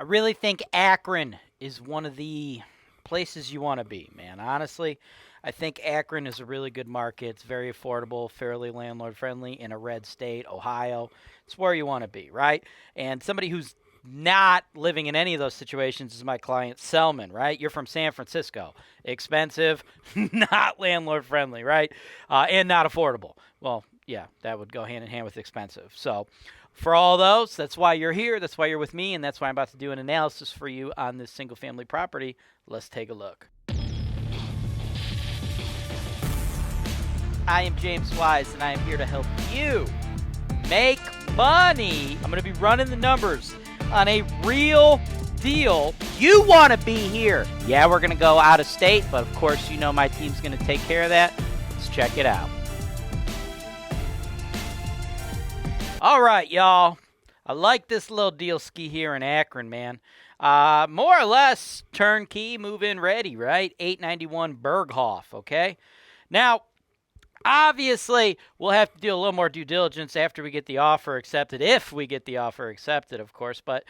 I really think Akron is one of the places you want to be, man. Honestly, I think Akron is a really good market. It's very affordable, fairly landlord friendly in a red state, Ohio. It's where you want to be, right? And somebody who's not living in any of those situations is my client Selman, right? You're from San Francisco. Expensive, not landlord friendly, right? And not affordable. Well, yeah, that would go hand in hand with expensive. So, for all those, that's why you're here. That's why you're with me, and that's why I'm about to do an analysis for you on this single-family property. Let's take a look. I am James Wise, and I am here to help you make money. I'm going to be running the numbers on a real deal. You want to be here. Yeah, we're going to go out of state, but of course, you know my team's going to take care of that. Let's check it out. All right, y'all. I like this little deal ski here in Akron, man. More or less turnkey, move-in ready, right? 891 Berghoff, okay? Now, obviously, we'll have to do a little more due diligence after we get the offer accepted, if we get the offer accepted, of course. But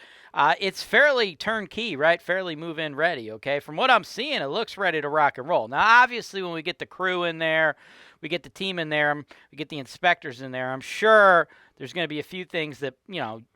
it's fairly turnkey, right? Fairly move-in ready, okay? From what I'm seeing, it looks ready to rock and roll. Now, obviously, when we get the crew in there, we get the team in there, we get the inspectors in there, I'm sure there's going to be a few things that,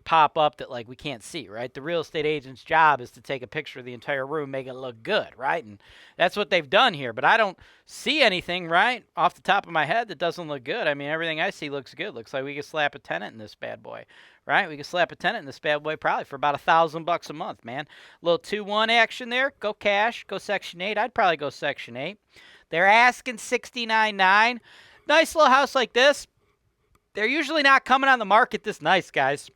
pop up that, like, we can't see, right? The real estate agent's job is to take a picture of the entire room, make it look good, right? And that's what they've done here. But I don't see anything, right, off the top of my head that doesn't look good. I mean, everything I see looks good. Looks like we could slap a tenant in this bad boy, right? We could slap a tenant in this bad boy probably for about $1,000 a month, man. A little 2-1 action there. Go cash. Go Section 8. I'd probably go Section 8. They're asking $69,900. Nice little house like this. They're usually not coming on the market this nice, guys.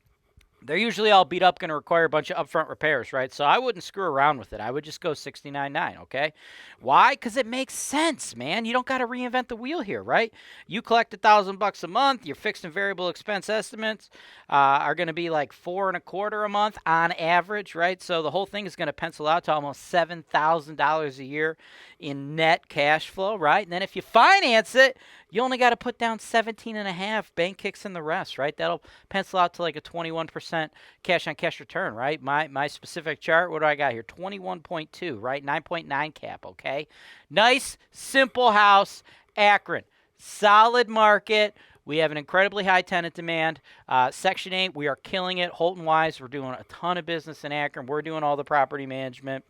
They're usually all beat up, going to require a bunch of upfront repairs, right? So I wouldn't screw around with it. I would just go $69,900, okay? Why? Because it makes sense, man. You don't got to reinvent the wheel here, right? You collect $1,000 a month. Your fixed and variable expense estimates are going to be like $4.25 a month on average, right? So the whole thing is going to pencil out to almost $7,000 a year in net cash flow, right? And then if you finance it, you only got to put down 17.5. Bank kicks in the rest, right? That'll pencil out to like a 21% cash-on-cash return, right? My specific chart, what do I got here? 21.2, right? 9.9 cap, okay? Nice, simple house, Akron. Solid market. We have an incredibly high tenant demand. Section 8, we are killing it. Holton Wise, we're doing a ton of business in Akron. We're doing all the property management.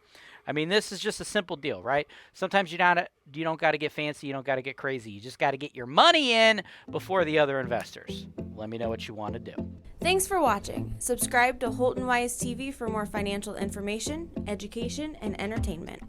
I mean, this is just a simple deal, right? Sometimes you don't got to get fancy. You don't got to get crazy. You just got to get your money in before the other investors. Let me know what you want to do. Thanks for watching. Subscribe to HoltonWiseTV for more financial information, education, and entertainment.